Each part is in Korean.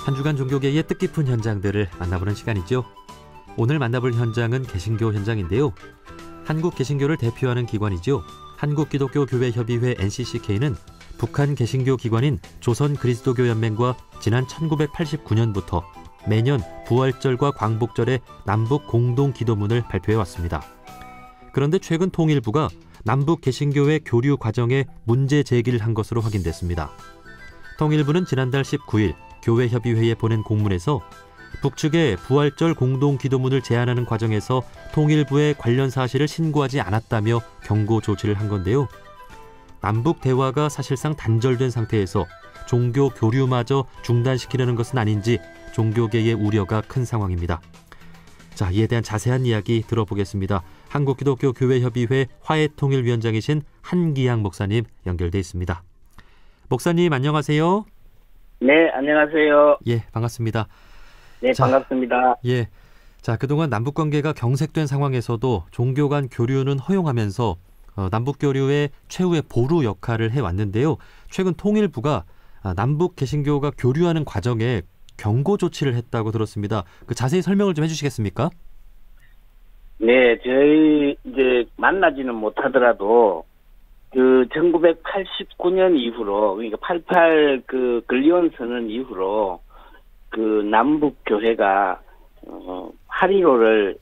한 주간 종교계의 뜻깊은 현장들을 만나보는 시간이죠. 오늘 만나볼 현장은 개신교 현장인데요. 한국 개신교를 대표하는 기관이죠. 한국기독교교회협의회 NCCK는 북한 개신교 기관인 조선그리스도교연맹과 지난 1989년부터 매년 부활절과 광복절에 남북 공동 기도문을 발표해왔습니다. 그런데 최근 통일부가 남북 개신교회 교류 과정에 문제 제기를 한 것으로 확인됐습니다. 통일부는 지난달 19일 교회협의회에 보낸 공문에서 북측에 부활절 공동 기도문을 제안하는 과정에서 통일부에 관련 사실을 신고하지 않았다며 경고 조치를 한 건데요. 남북 대화가 사실상 단절된 상태에서 종교 교류마저 중단시키려는 것은 아닌지 종교계의 우려가 큰 상황입니다. 자, 이에 대한 자세한 이야기 들어보겠습니다. 한국기독교교회협의회 화해통일위원장이신 한기양 목사님 연결돼 있습니다. 목사님 안녕하세요. 네, 안녕하세요. 예, 반갑습니다. 네, 자, 반갑습니다. 예, 자 그동안 남북관계가 경색된 상황에서도 종교 간 교류는 허용하면서 남북 교류의 최후의 보루 역할을 해왔는데요. 최근 통일부가 남북 개신교가 교류하는 과정에 경고 조치를 했다고 들었습니다. 그 자세히 설명을 좀 해주시겠습니까? 네, 저희 이제 만나지는 못하더라도 그 1989년 이후로, 그러니까 88 그 근리원 선언 이후로 그 남북 교회가 하리로를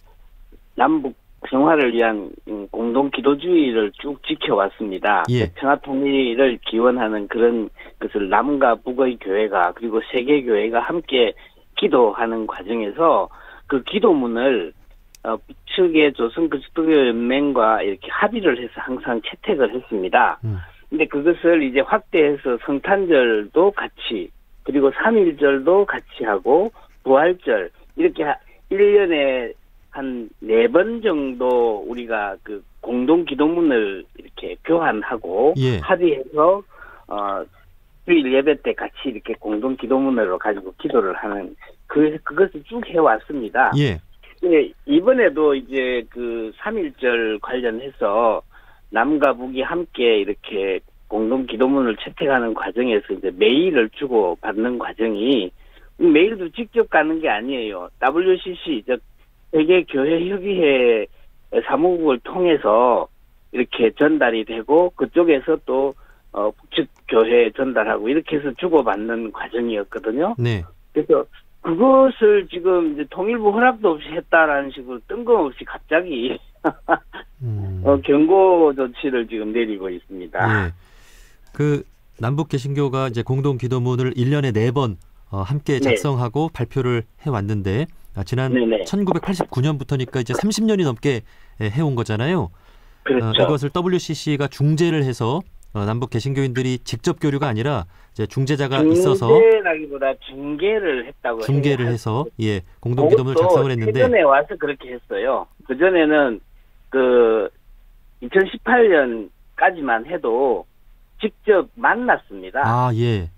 남북 평화를 위한 공동 기도주의를 쭉 지켜왔습니다. 예. 평화 통일을 기원하는 그런 것을 남과 북의 교회가 그리고 세계 교회가 함께 기도하는 과정에서 그 기도문을 북측의 조선그리스도교연맹과 이렇게 합의를 해서 항상 채택을 했습니다. 근데 그것을 이제 확대해서 성탄절도 같이, 그리고 3.1절도 같이 하고 부활절 이렇게 1년에 한 4번 정도 우리가 그 공동 기도문을 이렇게 교환하고 예. 합의해서 주일 예배 때 같이 이렇게 공동 기도문으로 가지고 기도를 하는 그것을 쭉 해왔습니다. 예. 네, 이번에도 이제 그 3.1절 관련해서 남과 북이 함께 이렇게 공동 기도문을 채택하는 과정에서 이제 메일을 주고 받는 과정이, 메일도 직접 가는 게 아니에요. WCC, 즉 세계교회협의회 사무국을 통해서 이렇게 전달이 되고 그쪽에서 또 북측 교회에 전달하고 이렇게 해서 주고받는 과정이었거든요. 네. 그래서 그것을 지금 이제 통일부 허락도 없이 했다라는 식으로 뜬금없이 갑자기 경고 조치를 지금 내리고 있습니다. 예. 그 남북 개신교가 이제 공동 기도문을 1년에 4번 함께 작성하고 발표를 해왔는데 지난 네네. 1989년부터니까 이제 30년이 넘게 해온 거잖아요. 그렇죠. 이것을 WCC가 중재를 해서 남북 개신교인들이 직접 교류가 아니라 이제 중재자가 있어서 중재라기보다 중계를 했다고 중계를 해서 예 공동 기도문을 작성을 했는데 최근에 와서 그렇게 했어요. 그 전에는 그 2018년까지만 해도 직접 만났습니다. 아 예.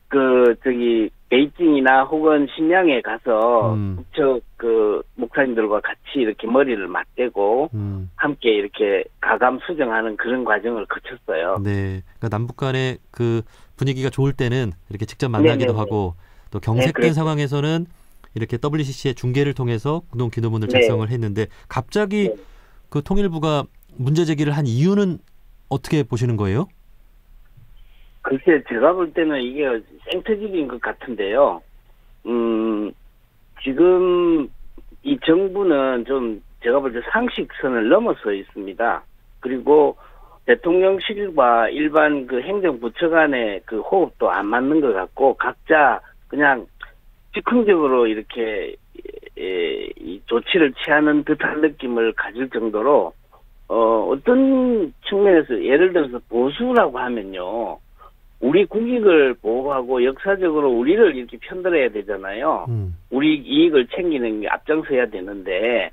그 저기 베이징이나 혹은 신양에 가서 북측 그 목사님들과 같이 이렇게 머리를 맞대고 함께 이렇게 가감 수정하는 그런 과정을 거쳤어요. 네, 그러니까 남북 간의 그 분위기가 좋을 때는 이렇게 직접 만나기도 네네네. 하고 또 경색된 상황에서는 이렇게 WCC의 중계를 통해서 공동 기도문을 작성을 했는데 갑자기 그 통일부가 문제 제기를 한 이유는 어떻게 보시는 거예요? 글쎄, 제가 볼 때는 이게 생태적인 것 같은데요. 지금 이 정부는 좀 제가 볼 때 상식선을 넘어서 있습니다. 그리고 대통령실과 일반 그 행정부처 간의 그 호흡도 안 맞는 것 같고 각자 그냥 즉흥적으로 이렇게 이 조치를 취하는 듯한 느낌을 가질 정도로 어떤 측면에서 예를 들어서 보수라고 하면요. 우리 국익을 보호하고 역사적으로 우리를 이렇게 편들어야 되잖아요. 우리 이익을 챙기는 게 앞장서야 되는데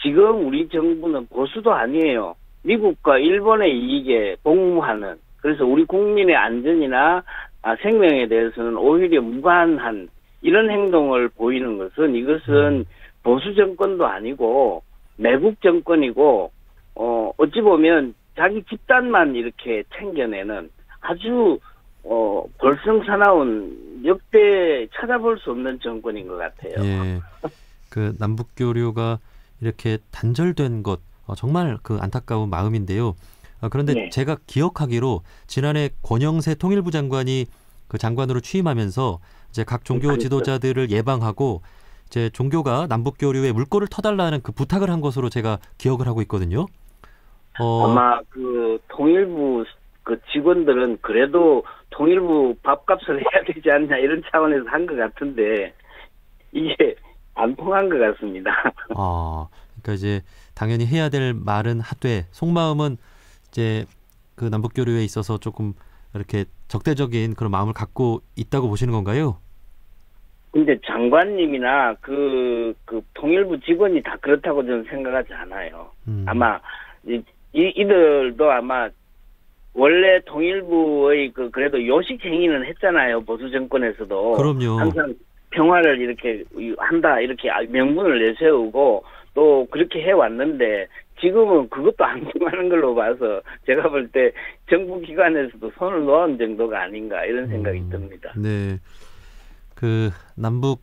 지금 우리 정부는 보수도 아니에요. 미국과 일본의 이익에 복무하는, 그래서 우리 국민의 안전이나 생명에 대해서는 오히려 무관한 이런 행동을 보이는 것은 이것은 보수 정권도 아니고 매국 정권이고 어찌 보면 자기 집단만 이렇게 챙겨내는 아주 볼썽사나운 역대 찾아볼 수 없는 정권인 것 같아요. 예. 그 남북 교류가 이렇게 단절된 것 정말 그 안타까운 마음인데요. 그런데 네. 제가 기억하기로 지난해 권영세 통일부 장관이 그 장관으로 취임하면서 이제 각 종교 그렇죠. 지도자들을 예방하고 이제 종교가 남북 교류에 물꼬를 터달라는 그 부탁을 한 것으로 제가 기억을 하고 있거든요. 아마 그 통일부 그 직원들은 그래도 통일부 밥값을 해야 되지 않냐 이런 차원에서 한 것 같은데 이게 안 통한 것 같습니다. 그러니까 이제 당연히 해야 될 말은 하되 속마음은 이제 그 남북 교류에 있어서 조금 이렇게 적대적인 그런 마음을 갖고 있다고 보시는 건가요? 근데 장관님이나 그 통일부 직원이 다 그렇다고 저는 생각하지 않아요. 아마 이들도 아마 원래 통일부의 그래도 요식 행위는 했잖아요. 보수 정권에서도. 그럼요. 항상 평화를 이렇게 한다 이렇게 명분을 내세우고 또 그렇게 해왔는데 지금은 그것도 안 통하는 걸로 봐서 제가 볼 때 정부 기관에서도 손을 놓은 정도가 아닌가 이런 생각이 듭니다. 네. 그 남북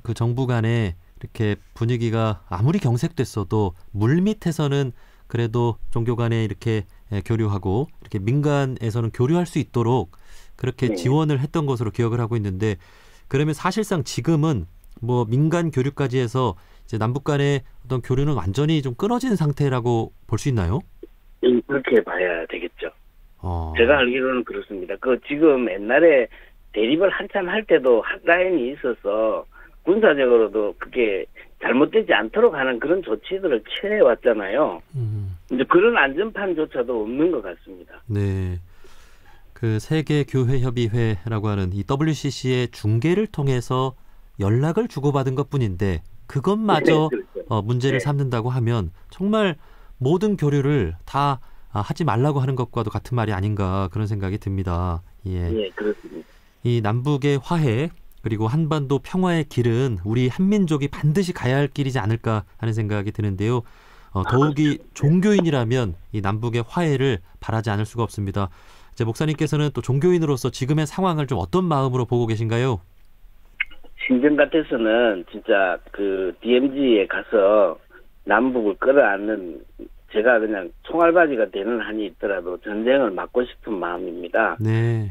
그 정부 간에 이렇게 분위기가 아무리 경색됐어도 물밑에서는 그래도 종교 간에 이렇게 교류하고 이렇게 민간에서는 교류할 수 있도록 그렇게 네. 지원을 했던 것으로 기억을 하고 있는데 그러면 사실상 지금은 뭐 민간 교류까지 해서 이제 남북 간의 어떤 교류는 완전히 좀 끊어진 상태라고 볼 수 있나요? 그렇게 봐야 되겠죠. 어. 제가 알기로는 그렇습니다. 지금 옛날에 대립을 한참 할 때도 핫라인이 있어서 군사적으로도 그게 잘못되지 않도록 하는 그런 조치들을 취해왔잖아요. 이제 그런 안전판조차도 없는 것 같습니다. 네. 그 세계교회협의회라고 하는 이 WCC의 중계를 통해서 연락을 주고받은 것뿐인데 그것마저 네, 그렇죠. 문제를 네. 삼는다고 하면 정말 모든 교류를 다 하지 말라고 하는 것과도 같은 말이 아닌가 그런 생각이 듭니다. 예. 네, 그렇습니다. 이 남북의 화해 그리고 한반도 평화의 길은 우리 한민족이 반드시 가야 할 길이지 않을까 하는 생각이 드는데요. 더욱이 종교인이라면 이 남북의 화해를 바라지 않을 수가 없습니다. 이제 목사님께서는 또 종교인으로서 지금의 상황을 좀 어떤 마음으로 보고 계신가요? 신정 같아서는 진짜 그 DMZ에 가서 남북을 끌어안는 제가 그냥 총알바지가 되는 한이 있더라도 전쟁을 막고 싶은 마음입니다. 네.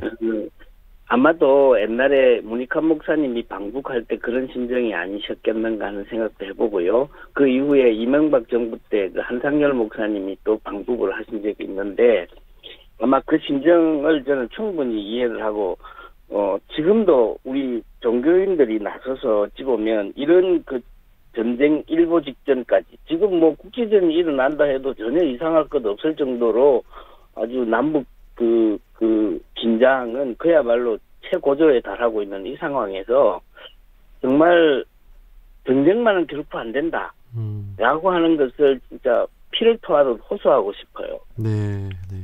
아마도 옛날에 문익환 목사님이 방북할 때 그런 심정이 아니셨겠는가 하는 생각도 해보고요. 그 이후에 이명박 정부 때 그 한상열 목사님이 또 방북을 하신 적이 있는데 아마 그 심정을 저는 충분히 이해를 하고 지금도 우리 종교인들이 나서서 어찌 보면 이런 그 전쟁 일보 직전까지 지금 뭐 국지전이 일어난다 해도 전혀 이상할 것 없을 정도로 아주 남북 그 긴장은 그야말로 최고조에 달하고 있는 이 상황에서 정말 전쟁만은 결코 안 된다. 라고 하는 것을 진짜 피를 토하듯 호소하고 싶어요. 네, 네.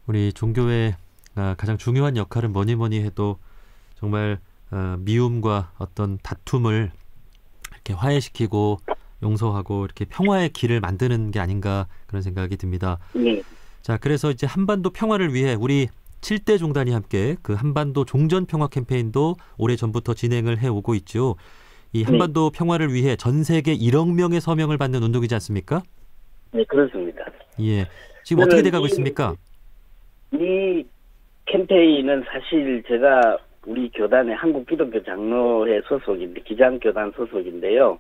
우리 종교의 가장 중요한 역할은 뭐니 해도 정말 미움과 어떤 다툼을 이렇게 화해시키고 용서하고 이렇게 평화의 길을 만드는 게 아닌가 그런 생각이 듭니다. 네. 자, 그래서 이제 한반도 평화를 위해 우리 7대 종단이 함께 그 한반도 종전 평화 캠페인도 오래전부터 진행을 해오고 있죠. 이 한반도 평화를 위해 전 세계 1억 명의 서명을 받는 운동이지 않습니까? 네, 그렇습니다. 예. 지금 어떻게 돼가고 있습니까? 이 캠페인은 사실 제가 우리 교단의 한국기독교 장로회 소속인데 기장교단 소속인데요.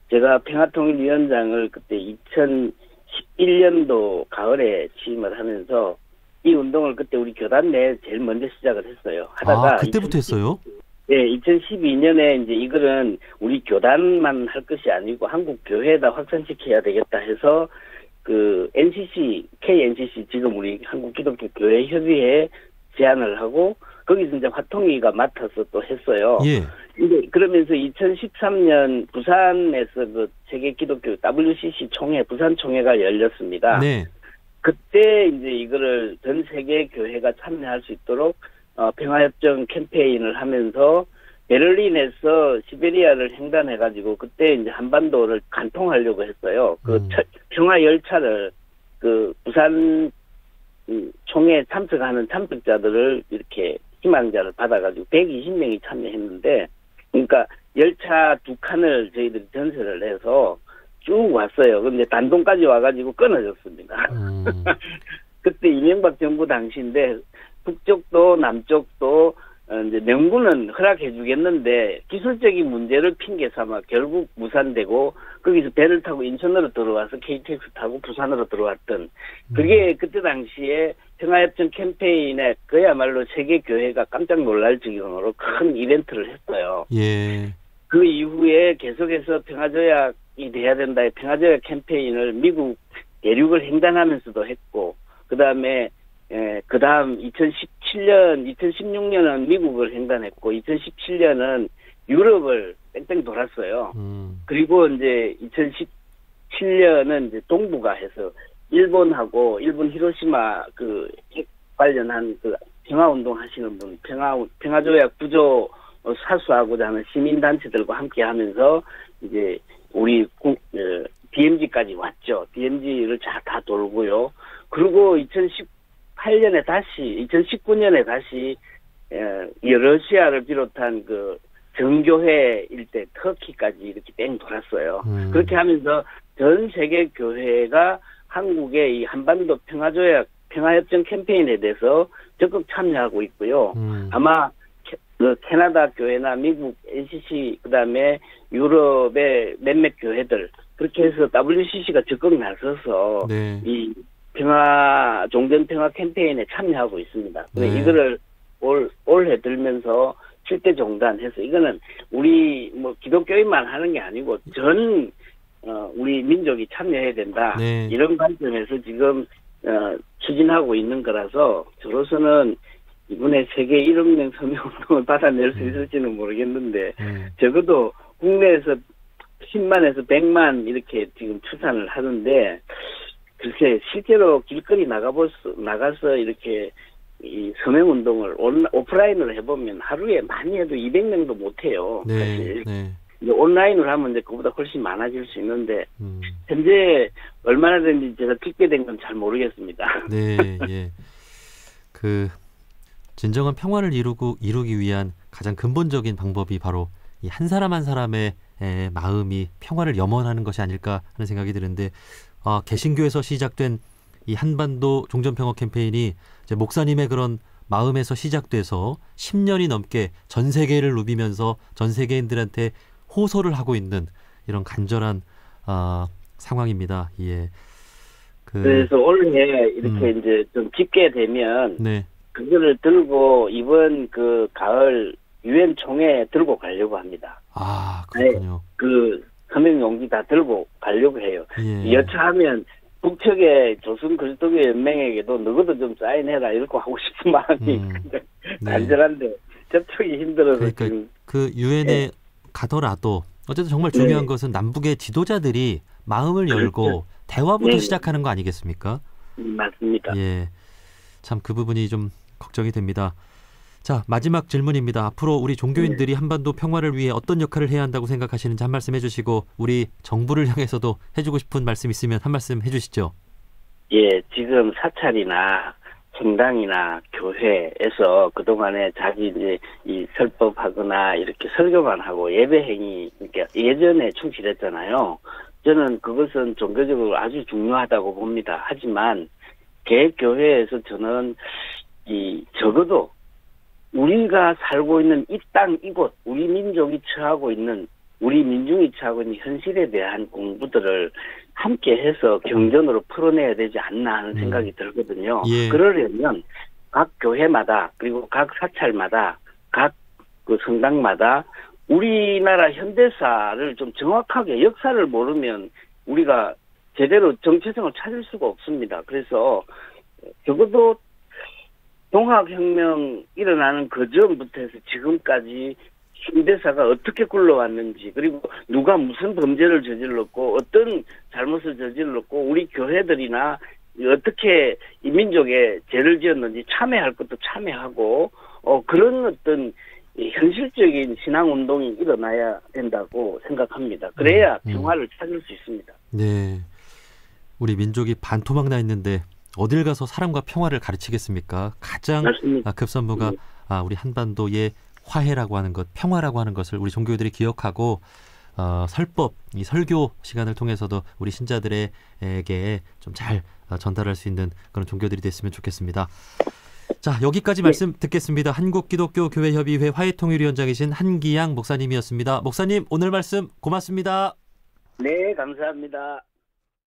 제가 평화통일위원장을 그때 2011년도 가을에 취임을 하면서 이 운동을 그때 우리 교단 내에 제일 먼저 시작을 했어요. 하다가 그때부터 했어요? 네, 2012년에 이제 이거는 우리 교단만 할 것이 아니고 한국 교회에다 확산시켜야 되겠다 해서 그 NCC, KNCC 지금 우리 한국기독교교회협의회에 제안을 하고 거기서 이제 화통위가 맡아서 또 했어요. 예. 이제 그러면서 2013년 부산에서 그 세계 기독교 WCC 총회, 부산 총회가 열렸습니다. 네. 그때 이제 이거를 전 세계 교회가 참여할 수 있도록 평화협정 캠페인을 하면서 베를린에서 시베리아를 횡단해가지고 그때 이제 한반도를 관통하려고 했어요. 평화 열차를 그 부산 총회에 참석하는 참석자들을 이렇게 희망자를 받아가지고 120명이 참여했는데, 그러니까 열차 2칸을 저희들이 전세를 해서 쭉 왔어요. 근데 단동까지 와가지고 끊어졌습니다. 그때 이명박 정부 당시인데 북쪽도 남쪽도 이제 명분은 허락해 주겠는데 기술적인 문제를 핑계 삼아 결국 무산되고 거기서 배를 타고 인천으로 들어와서 KTX 타고 부산으로 들어왔던 그게 그때 당시에 평화협정 캠페인에 그야말로 세계 교회가 깜짝 놀랄 지경으로 큰 이벤트를 했어요. 예. 그 이후에 계속해서 평화조약이 돼야 된다의 평화조약 캠페인을 미국 대륙을 횡단하면서도 했고, 그다음에 그다음 2016년은 미국을 횡단했고 2017년은 유럽을 뺑뺑 돌았어요. 그리고 이제 2017년은 이제 동북아 해서 일본 히로시마 그 핵 관련한 그 평화운동 하시는 분, 평화조약 구조 사수하고자 하는 시민단체들과 함께 하면서 이제 우리 DMZ까지 왔죠. DMZ를 다 돌고요. 그리고 2019년에 다시 러시아를 비롯한 그 정교회 일대 터키까지 이렇게 뺑 돌았어요. 그렇게 하면서 전 세계 교회가 한국의 이 한반도 평화협정 캠페인에 대해서 적극 참여하고 있고요. 아마 캐나다 교회나 미국 NCC 그다음에 유럽의 몇몇 교회들 그렇게 해서 WCC가 적극 나서서 네. 이 종전 평화 캠페인에 참여하고 있습니다. 네. 이거를 올해 들면서 7대 종단해서 이거는 우리 뭐 기독교인만 하는 게 아니고 전 우리 민족이 참여해야 된다. 네. 이런 관점에서 지금 추진하고 있는 거라서 저로서는 이번에 세계 1억 명 서명운동을 받아낼 수 있을지는 모르겠는데 적어도 국내에서 10만에서 100만 이렇게 지금 추산을 하는데 글쎄 실제로 길거리 나가서 이렇게 이 서명운동을 오프라인으로 해보면 하루에 많이 해도 200명도 못해요. 네. 사실. 네. 이제 온라인으로 하면 이제 그보다 훨씬 많아질 수 있는데 현재 얼마나 된지 제가 집계된 건 잘 모르겠습니다. 네. 예. 그 진정한 평화를 이루기 위한 가장 근본적인 방법이 바로 이 한 사람 한 사람의 마음이 평화를 염원하는 것이 아닐까 하는 생각이 드는데 개신교에서 시작된 이 한반도 종전평화 캠페인이 이제 목사님의 그런 마음에서 시작돼서 10년이 넘게 전 세계를 누비면서 전 세계인들한테 호소를 하고 있는 이런 간절한 상황입니다. 예. 그래서 올해 이렇게 이제 좀 집계되면 네. 그거를 들고 이번 그 가을 유엔 총회에 들고 가려고 합니다. 아, 그렇군요. 네, 그 서명 용지 다 들고 가려고 해요. 예. 여차하면 북측의 조선 그리스도교 연맹에게도 너희도 좀 사인해라 이렇게 하고 싶은 마음이 간절한데 접촉이 힘들어서 그러니까 지금 그 유엔에 가더라도 어쨌든 정말 중요한 것은 남북의 지도자들이 마음을 열고 대화부터 시작하는 거 아니겠습니까? 맞습니다. 예, 참 그 부분이 좀 걱정이 됩니다. 자, 마지막 질문입니다. 앞으로 우리 종교인들이 한반도 평화를 위해 어떤 역할을 해야 한다고 생각하시는지 한 말씀 해주시고 우리 정부를 향해서도 해주고 싶은 말씀 있으면 한 말씀 해주시죠. 예, 지금 사찰이나 성당이나 교회에서 그동안에 자기 이제 이 설법하거나 이렇게 설교만 하고 예배행위 이렇게 예전에 충실했잖아요. 저는 그것은 종교적으로 아주 중요하다고 봅니다. 하지만 개교회에서 저는 적어도 우리가 살고 있는 이 땅 이곳 우리 민족이 처하고 있는 우리 민중이 처하고 있는 현실에 대한 공부들을 함께 해서 경전으로 풀어내야 되지 않나 하는 생각이 들거든요. 예. 그러려면 각 교회마다 그리고 각 사찰마다 각 그 성당마다 우리나라 현대사를 좀 정확하게 역사를 모르면 우리가 제대로 정체성을 찾을 수가 없습니다. 그래서 적어도 동학혁명 일어나는 그 전부터 해서 지금까지 현대사가 어떻게 굴러왔는지 그리고 누가 무슨 범죄를 저질렀고 어떤 잘못을 저질렀고 우리 교회들이나 어떻게 이 민족에 죄를 지었는지 참회할 것도 참회하고 그런 어떤 현실적인 신앙운동이 일어나야 된다고 생각합니다. 그래야 평화를 찾을 수 있습니다. 네, 우리 민족이 반토막 나 있는데 어딜 가서 사랑과 평화를 가르치겠습니까? 가장 맞습니다. 급선무가 우리 한반도의 화해라고 하는 것, 평화라고 하는 것을 우리 종교들이 기억하고 설법, 이 설교 시간을 통해서도 우리 신자들에게 좀 잘 전달할 수 있는 그런 종교들이 됐으면 좋겠습니다. 자, 여기까지 말씀 듣겠습니다. 한국기독교교회협의회 화해통일위원장이신 한기양 목사님이었습니다. 목사님, 오늘 말씀 고맙습니다. 네, 감사합니다.